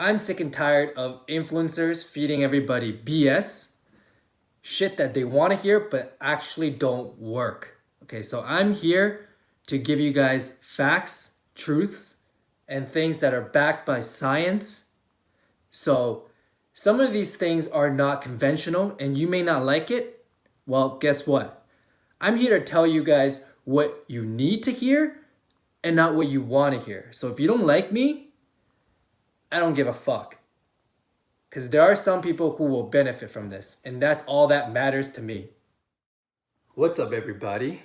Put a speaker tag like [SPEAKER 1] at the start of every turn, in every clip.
[SPEAKER 1] I'm sick and tired of influencers feeding everybody BS, shit that they want to hear but actually don't work. Okay, so I'm here to give you guys facts, truths, and things that are backed by science. So some of these things are not conventional and you may not like it. Well, guess what? I'm here to tell you guys what you need to hear and not what you want to hear. So if you don't like me, I don't give a fuck. Because there are some people who will benefit from this, and that's all that matters to me. What's up, everybody?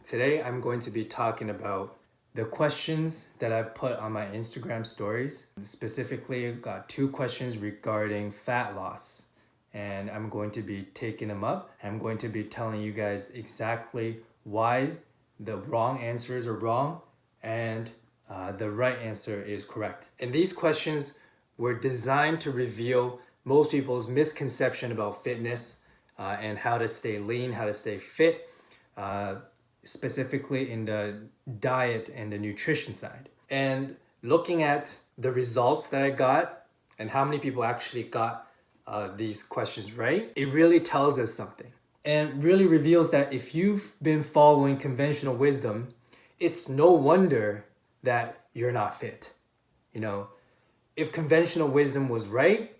[SPEAKER 1] Today I'm going to be talking about the questions that I put on my Instagram stories. Specifically, I've got 2 questions regarding fat loss, and I'm going to be taking them up. I'm going to be telling you guys exactly why the wrong answers are wrong and the right answer is correct. And these questions were designed to reveal most people's misconception about fitness and how to stay lean, how to stay fit, specifically in the diet and the nutrition side. And looking at the results that I got and how many people actually got these questions right, it really tells us something. And really reveals that if you've been following conventional wisdom, it's no wonder that you're not fit. You know, if conventional wisdom was right,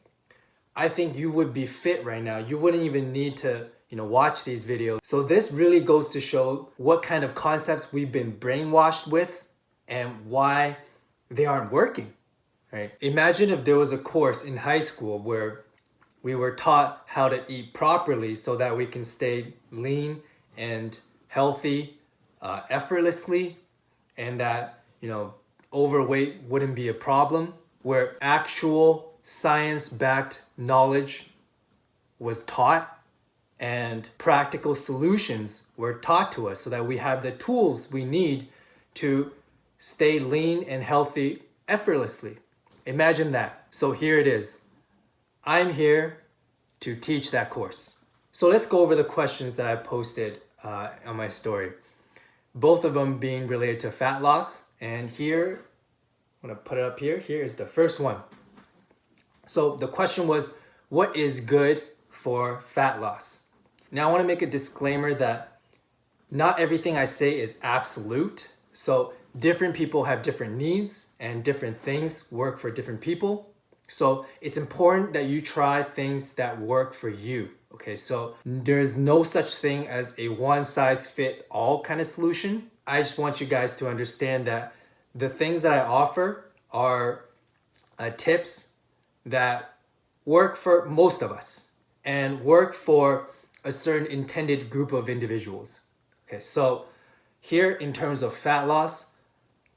[SPEAKER 1] I think you would be fit right now. You wouldn't even need to, watch these videos. So this really goes to show what kind of concepts we've been brainwashed with and why they aren't working, right? Imagine if there was a course in high school where we were taught how to eat properly so that we can stay lean and healthy effortlessly, and that, overweight wouldn't be a problem, where actual science-backed knowledge was taught and practical solutions were taught to us so that we have the tools we need to stay lean and healthy effortlessly. Imagine that. So here it is. I'm here to teach that course. So let's go over the questions that I posted on my story. Both of them being related to fat loss. And here, I'm gonna put it up here. Here is the first one. So the question was, what is good for fat loss? Now I wanna make a disclaimer that not everything I say is absolute. So different people have different needs and different things work for different people. So it's important that you try things that work for you. Okay, so there's no such thing as a one size fit all kind of solution. I just want you guys to understand that the things that I offer are tips that work for most of us and work for a certain intended group of individuals. Okay, so here in terms of fat loss,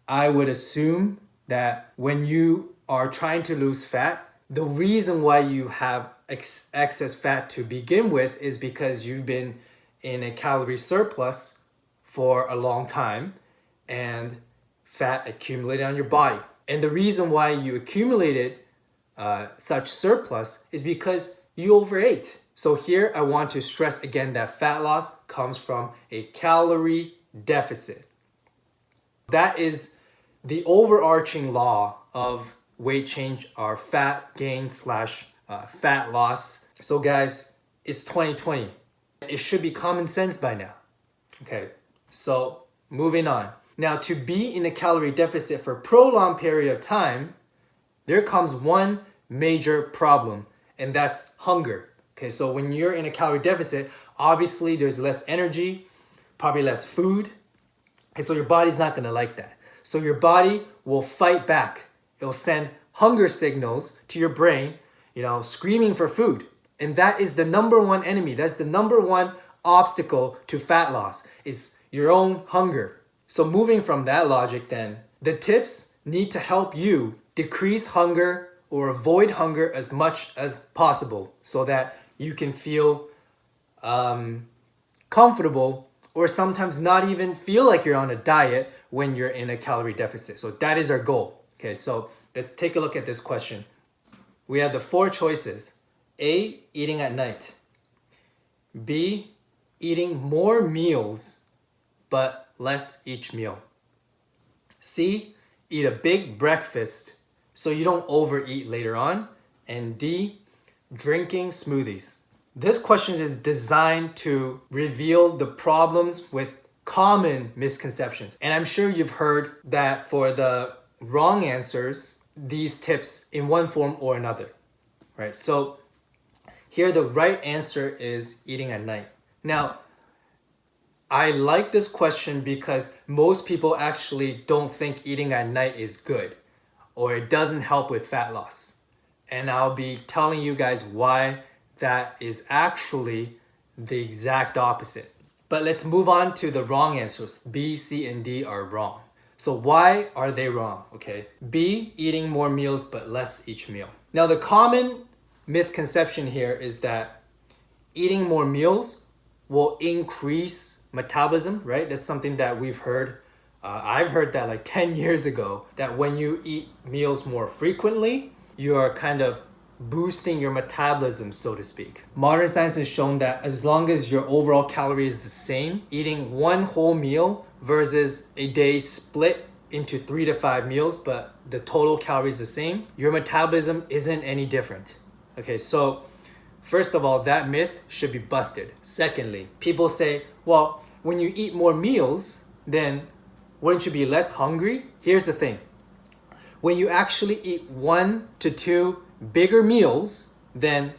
[SPEAKER 1] I would assume that when you are trying to lose fat, the reason why you have excess fat to begin with is because you've been in a calorie surplus for a long time and fat accumulated on your body. And the reason why you accumulated such surplus is because you overate. So here I want to stress again that fat loss comes from a calorie deficit. That is the overarching law of weight change or fat gain / fat loss. So guys, it's 2020. It should be common sense by now. Okay, so moving on. Now, to be in a calorie deficit for a prolonged period of time, there comes one major problem, and that's hunger. Okay, so when you're in a calorie deficit, obviously there's less energy, probably less food, and so your body's not gonna like that. So your body will fight back. It'll send hunger signals to your brain, screaming for food. And that is the number one enemy. That's the number one obstacle to fat loss, is your own hunger. So moving from that logic then, the tips need to help you decrease hunger or avoid hunger as much as possible so that you can feel comfortable, or sometimes not even feel like you're on a diet when you're in a calorie deficit. So that is our goal. Okay, so let's take a look at this question. We have the 4 choices. A, eating at night. B, eating more meals but less each meal. C, eat a big breakfast so you don't overeat later on. And D, drinking smoothies. This question is designed to reveal the problems with common misconceptions. And I'm sure you've heard that for the wrong answers, these tips in one form or another, right? So here the right answer is eating at night. Now, I like this question because most people actually don't think eating at night is good or it doesn't help with fat loss. And I'll be telling you guys why that is actually the exact opposite. But let's move on to the wrong answers. B, C, and D are wrong. So why are they wrong? Okay. B, eating more meals but less each meal. Now the common misconception here is that eating more meals will increase metabolism, right? That's something that we've heard. I've heard that like 10 years ago, that when you eat meals more frequently, you are kind of boosting your metabolism, so to speak. Modern science has shown that as long as your overall calorie is the same, eating one whole meal versus a day split into 3 to 5 meals, but the total calories the same, your metabolism isn't any different. Okay, so first of all, that myth should be busted. Secondly, people say, well, when you eat more meals, then wouldn't you be less hungry? Here's the thing. When you actually eat 1 to 2 bigger meals than,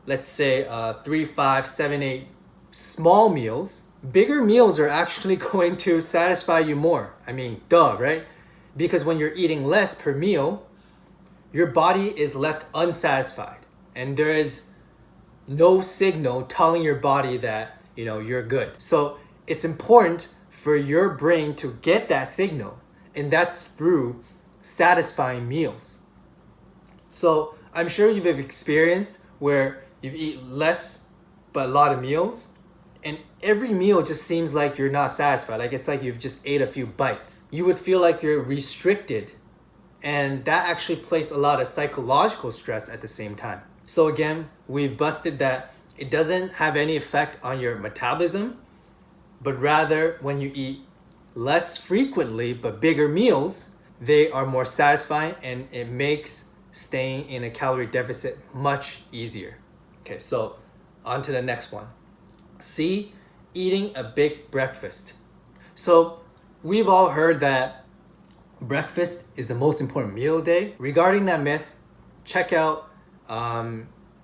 [SPEAKER 1] let's say, 3, 5, 7, 8 small meals, bigger meals are actually going to satisfy you more. I mean, duh, right? Because when you're eating less per meal, your body is left unsatisfied. And there is no signal telling your body that, you're good. So it's important for your brain to get that signal. And that's through satisfying meals. So I'm sure you've experienced where you eat less but a lot of meals, and every meal just seems like you're not satisfied. Like it's like you've just ate a few bites. You would feel like you're restricted, and that actually places a lot of psychological stress at the same time. So again, we've busted that it doesn't have any effect on your metabolism, but rather when you eat less frequently but bigger meals, they are more satisfying and it makes staying in a calorie deficit much easier. Okay, so on to the next one. C, eating a big breakfast. So we've all heard that breakfast is the most important meal of the day. Regarding that myth, check out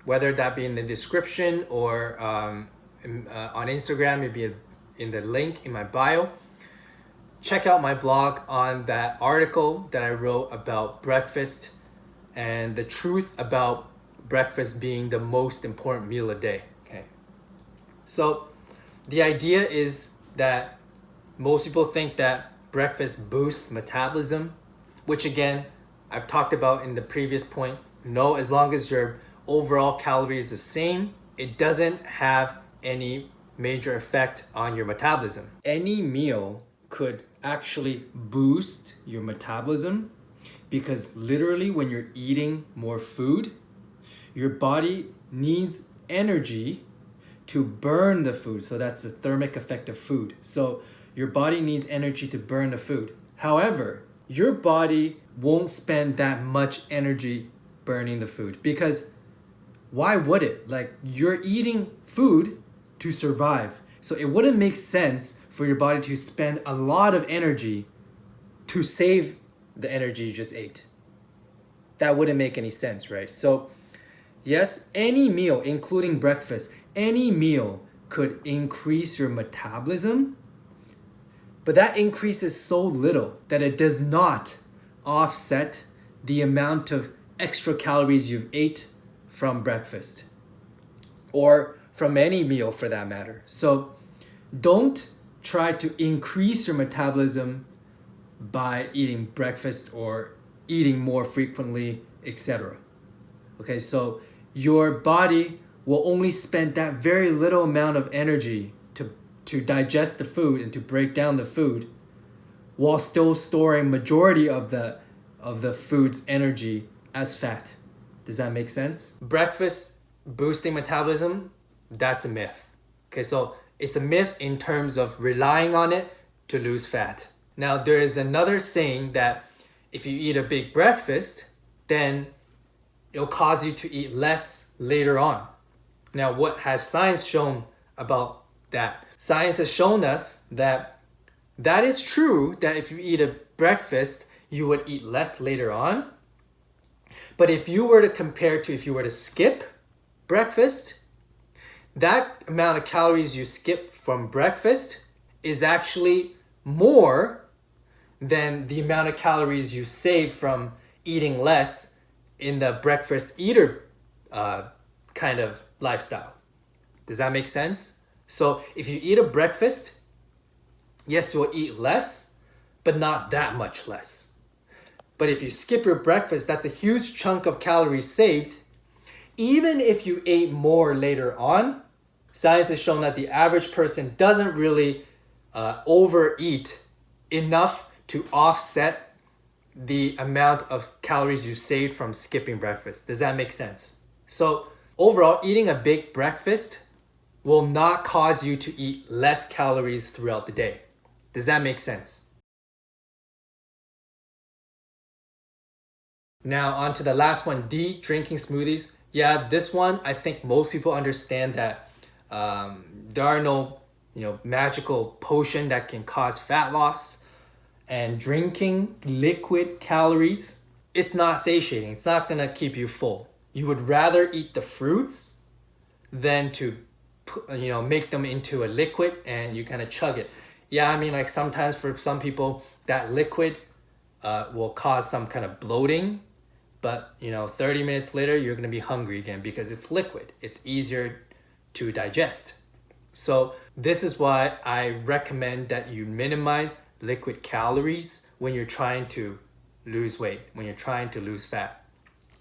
[SPEAKER 1] whether that be in the description or on Instagram, maybe in the link in my bio. Check out my blog on that article that I wrote about breakfast and the truth about breakfast being the most important meal a day. Okay. So the idea is that most people think that breakfast boosts metabolism, which again, I've talked about in the previous point. No, as long as your overall calorie is the same, it doesn't have any major effect on your metabolism. Any meal could actually boost your metabolism because literally when you're eating more food, your body needs energy to burn the food. So that's the thermic effect of food. So your body needs energy to burn the food. However, your body won't spend that much energy burning the food because why would it? Like, you're eating food to survive. So it wouldn't make sense for your body to spend a lot of energy to save the energy you just ate. That wouldn't make any sense, right? So yes, any meal, including breakfast, any meal could increase your metabolism, but that increase is so little that it does not offset the amount of extra calories you've ate from breakfast or from any meal for that matter. So don't try to increase your metabolism by eating breakfast or eating more frequently, etc. Okay, so your body will only spend that very little amount of energy to digest the food and to break down the food while still storing majority of the food's energy as fat. Does that make sense? Breakfast boosting metabolism, that's a myth. Okay, so it's a myth in terms of relying on it to lose fat. Now, there is another saying that if you eat a big breakfast, then it'll cause you to eat less later on. Now, what has science shown about that? Science has shown us that that is true, that if you eat a breakfast, you would eat less later on. But if you were to compare to if you were to skip breakfast, that amount of calories you skip from breakfast is actually more than the amount of calories you save from eating less in the breakfast eater kind of lifestyle. Does that make sense? So if you eat a breakfast, yes, you'll eat less, but not that much less. But if you skip your breakfast, that's a huge chunk of calories saved. Even if you ate more later on, science has shown that the average person doesn't really overeat enough to offset the amount of calories you saved from skipping breakfast. Does that make sense? So overall, eating a big breakfast will not cause you to eat less calories throughout the day. Does that make sense? Now on to the last one, D, drinking smoothies. Yeah, this one, I think most people understand that there are no magical potion that can cause fat loss. And drinking liquid calories, it's not satiating. It's not gonna keep you full. You would rather eat the fruits than to make them into a liquid and you kind of chug it. Yeah, I mean, like sometimes for some people that liquid will cause some kind of bloating, but 30 minutes later you're gonna be hungry again because it's liquid. It's easier to digest. So this is why I recommend that you minimize liquid calories when you're trying to lose weight, when you're trying to lose fat.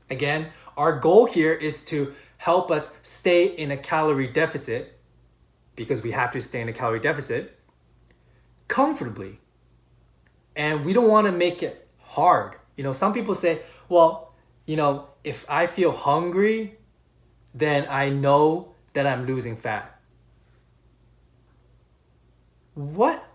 [SPEAKER 1] Again, our goal here is to help us stay in a calorie deficit, because we have to stay in a calorie deficit comfortably. And we don't want to make it hard. Some people say, well, if I feel hungry, then I know that I'm losing fat. What?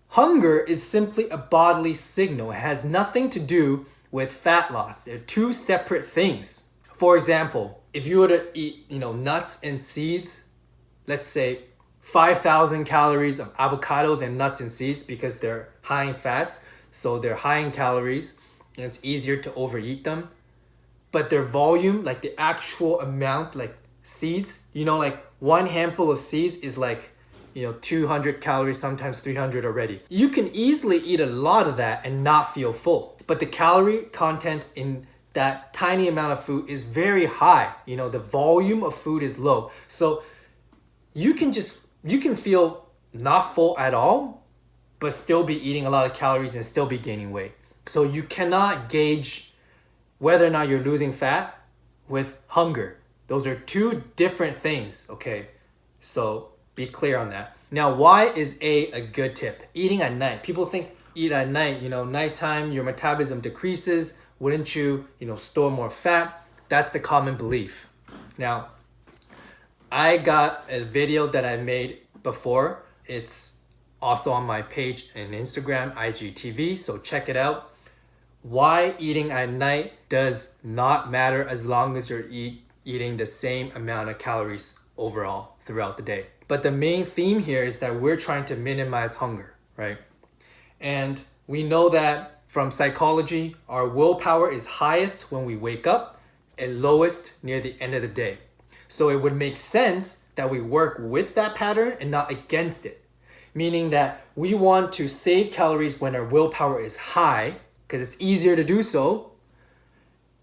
[SPEAKER 1] Hunger is simply a bodily signal. It has nothing to do with fat loss. They're two separate things. For example, if you were to eat, nuts and seeds, let's say 5,000 calories of avocados and nuts and seeds, because they're high in fats, so they're high in calories, and it's easier to overeat them. But their volume, like the actual amount, like seeds, like one handful of seeds is like 200 calories, sometimes 300 already. You can easily eat a lot of that and not feel full. But the calorie content in that tiny amount of food is very high. The volume of food is low. So you can feel not full at all, but still be eating a lot of calories and still be gaining weight. So you cannot gauge whether or not you're losing fat with hunger. Those are two different things, okay? So be clear on that. Now, why is a good tip? Eating at night. People think eat at night, nighttime, your metabolism decreases. Wouldn't you, store more fat? That's the common belief. Now, I got a video that I made before. It's also on my page on Instagram, IGTV, so check it out. Why eating at night does not matter as long as you're eating the same amount of calories overall throughout the day. But the main theme here is that we're trying to minimize hunger, right? And we know that from psychology, our willpower is highest when we wake up and lowest near the end of the day. So it would make sense that we work with that pattern and not against it. Meaning that we want to save calories when our willpower is high, because it's easier to do so,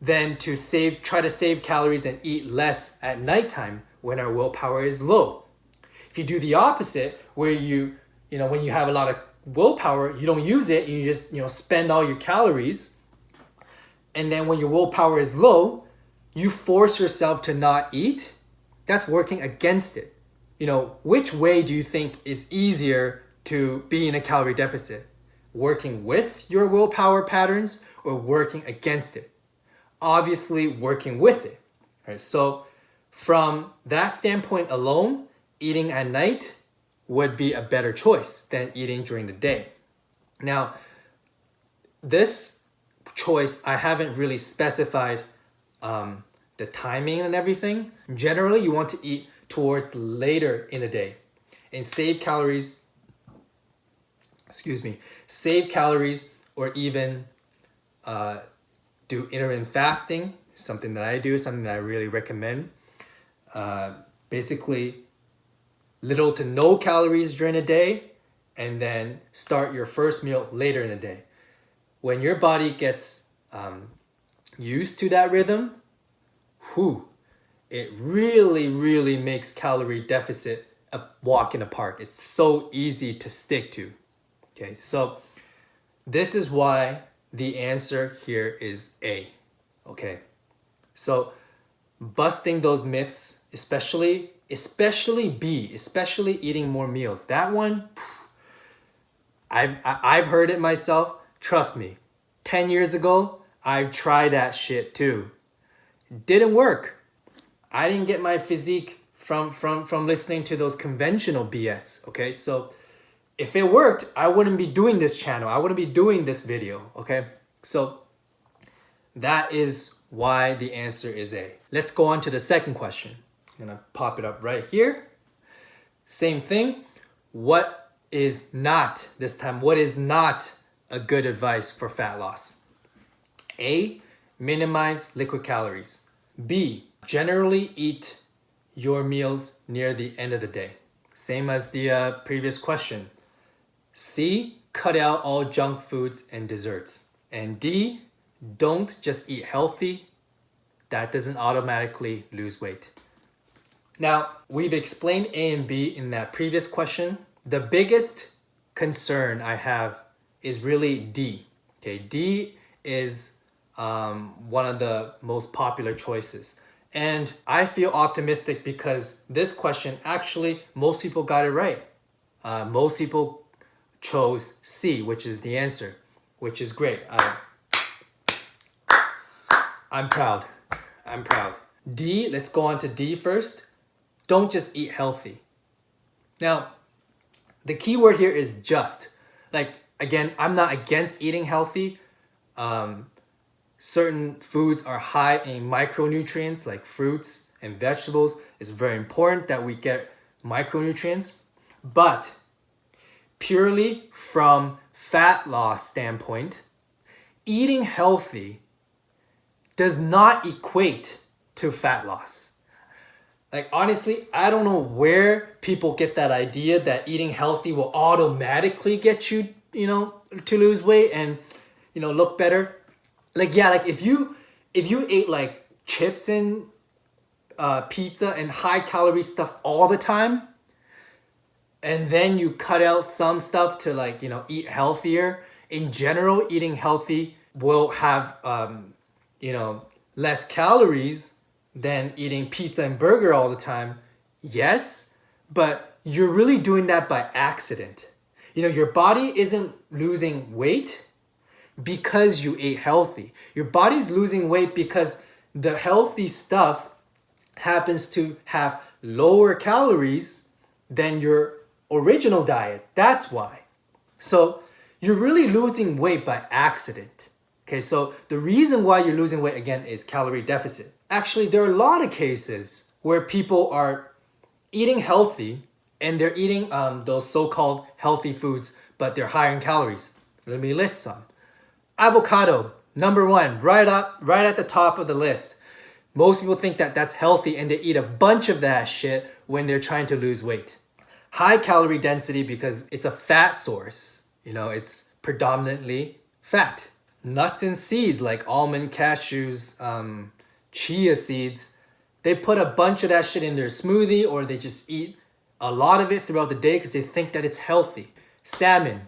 [SPEAKER 1] than to try to save calories and eat less at nighttime when our willpower is low. If you do the opposite, where when you have a lot of willpower, you don't use it, you just spend all your calories, and then when your willpower is low, you force yourself to not eat. That's working against it. Which way do you think is easier to be in a calorie deficit? Working with your willpower patterns or working against it? Obviously working with it. Right? So from that standpoint alone, eating at night would be a better choice than eating during the day. Now, this choice, I haven't really specified the timing and everything. Generally, you want to eat towards later in the day and save calories, or even do intermittent fasting, something that I do, something that I really recommend. Basically, little to no calories during the day, and then start your first meal later in the day. When your body gets used to that rhythm, it really, really makes calorie deficit a walk in the park. It's so easy to stick to. Okay, so this is why the answer here is A. Okay, so busting those myths, especially B, especially eating more meals. That one, I've heard it myself. Trust me, 10 years ago, I tried that shit too. Didn't work. I didn't get my physique from listening to those conventional BS. Okay, so if it worked, I wouldn't be doing this channel. I wouldn't be doing this video. Okay, so that is why the answer is A. Let's go on to the second question. I'm gonna pop it up right here. Same thing. What is not a good advice for fat loss? A, minimize liquid calories. B, generally eat your meals near the end of the day. Same as the previous question. C, cut out all junk foods and desserts. And D, don't just eat healthy. That doesn't automatically lose weight. Now, we've explained A and B in that previous question. The biggest concern I have is really D. Okay, D is one of the most popular choices. And I feel optimistic because this question, actually, most people got it right. Most people chose C, which is the answer, which is great. I'm proud. D, let's go on to D first. Don't just eat healthy. Now, the key word here is just. Like, again, I'm not against eating healthy. Certain foods are high in micronutrients like fruits and vegetables. It's very important that we get micronutrients. But purely from fat loss standpoint, eating healthy does not equate to fat loss. Like, honestly, I don't know where people get that idea that eating healthy will automatically get you, to lose weight and, look better. Like, yeah, like if you ate like chips and pizza and high calorie stuff all the time, and then you cut out some stuff to eat healthier, in general, eating healthy will have, less calories than eating pizza and burger all the time. Yes, but you're really doing that by accident. Your body isn't losing weight because you ate healthy. Your body's losing weight because the healthy stuff happens to have lower calories than your original diet. That's why. So you're really losing weight by accident. Okay, so the reason why you're losing weight, again, is calorie deficit. Actually, there are a lot of cases where people are eating healthy and they're eating those so-called healthy foods, but they're higher in calories. Let me list some. Avocado, number one, right at the top of the list. Most people think that that's healthy and they eat a bunch of that shit when they're trying to lose weight. High calorie density because it's a fat source. It's predominantly fat. Nuts and seeds like almond, cashews, chia seeds, they put a bunch of that shit in their smoothie, or they just eat a lot of it throughout the day because they think that it's healthy. Salmon.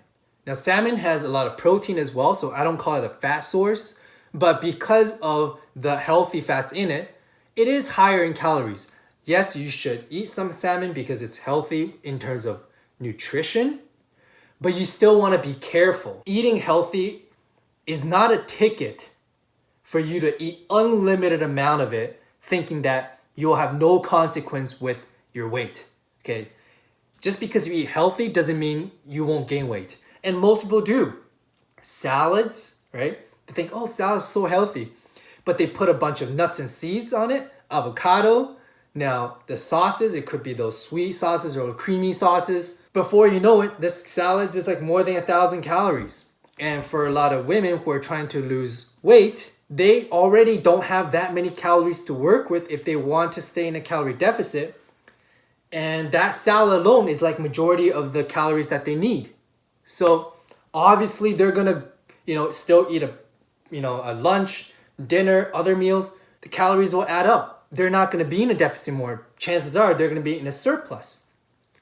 [SPEAKER 1] Now, salmon has a lot of protein as well, so I don't call it a fat source, but because of the healthy fats in it, it is higher in calories. Yes, you should eat some salmon because it's healthy in terms of nutrition, but you still want to be careful. Eating healthy is not a ticket for you to eat unlimited amount of it, thinking that you'll have no consequence with your weight. Okay, just because you eat healthy doesn't mean you won't gain weight, and most people do. Salads, right? They think, oh, salad is so healthy. But they put a bunch of nuts and seeds on it, avocado. Now, the sauces, it could be those sweet sauces or creamy sauces. Before you know it, this salad is like more than 1,000 calories. And for a lot of women who are trying to lose weight, they already don't have that many calories to work with if they want to stay in a calorie deficit. And that salad alone is like majority of the calories that they need. So obviously they're gonna, still eat a lunch, dinner, other meals. The calories will add up. They're not gonna be in a deficit more. Chances are they're gonna be in a surplus.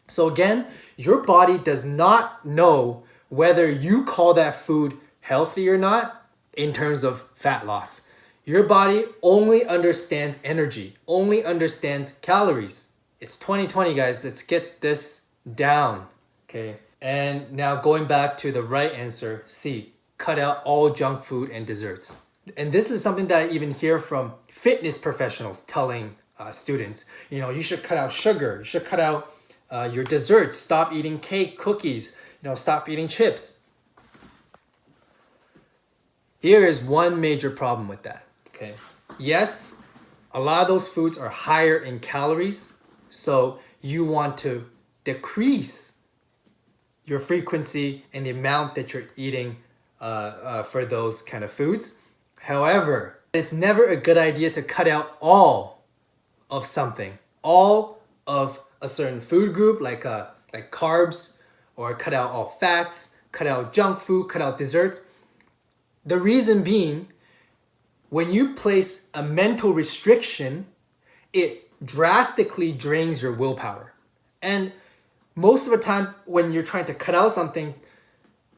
[SPEAKER 1] So again, your body does not know whether you call that food healthy or not in terms of fat loss. Your body only understands energy, only understands calories. It's 2020, guys. Let's get this down, okay? And now going back to the right answer, C, cut out all junk food and desserts. And this is something that I even hear from fitness professionals telling students, you should cut out sugar, you should cut out your desserts, stop eating cake, cookies, stop eating chips. Here is one major problem with that, okay? Yes, a lot of those foods are higher in calories, so you want to decrease your frequency and the amount that you're eating for those kind of foods. However, it's never a good idea to cut out all of something, all of a certain food group like carbs, or cut out all fats, cut out junk food, cut out desserts. The reason being, when you place a mental restriction, it drastically drains your willpower. And most of the time when you're trying to cut out something,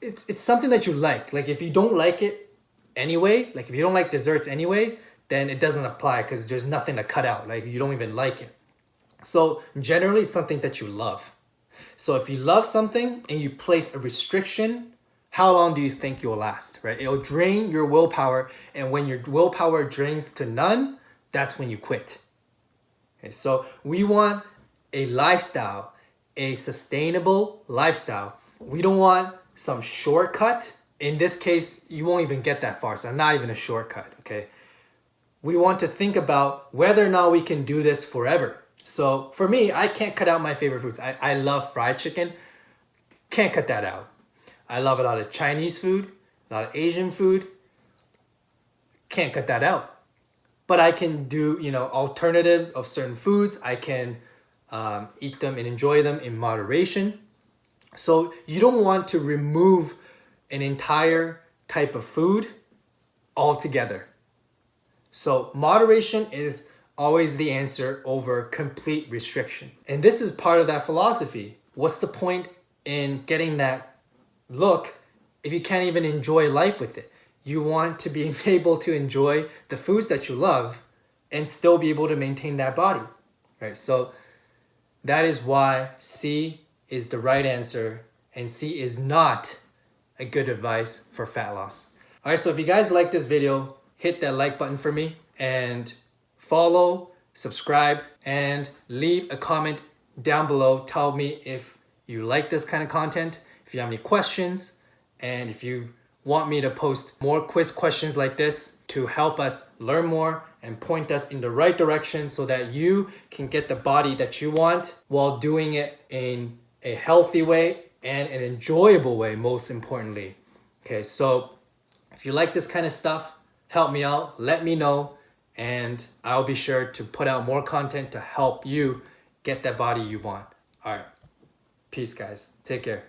[SPEAKER 1] it's something that you like. Like if you don't like it anyway, like if you don't like desserts anyway, then it doesn't apply because there's nothing to cut out. Like you don't even like it. So generally it's something that you love. So if you love something and you place a restriction, how long do you think you'll last, right? It'll drain your willpower, and when your willpower drains to none, that's when you quit. Okay, so we want a lifestyle, a sustainable lifestyle. We don't want some shortcut. In this case, you won't even get that far, so not even a shortcut, okay? We want to think about whether or not we can do this forever. So for me, I can't cut out my favorite foods. I love fried chicken. Can't cut that out. I love a lot of Chinese food, a lot of Asian food. Can't cut that out. But I can do, alternatives of certain foods. I can eat them and enjoy them in moderation. So you don't want to remove an entire type of food altogether. So moderation is always the answer over complete restriction. And this is part of that philosophy. What's the point in getting that look if you can't even enjoy life with it? You want to be able to enjoy the foods that you love and still be able to maintain that body, right? So that is why C is the right answer, and C is not a good advice for fat loss. All right, so if you guys like this video, hit that like button for me, and follow, subscribe, and leave a comment down below. Tell me if you like this kind of content, if you have any questions, and if you want me to post more quiz questions like this to help us learn more and point us in the right direction so that you can get the body that you want while doing it in a healthy way and an enjoyable way, most importantly. Okay, so if you like this kind of stuff, help me out, let me know, and I'll be sure to put out more content to help you get that body you want. All right, peace guys, take care.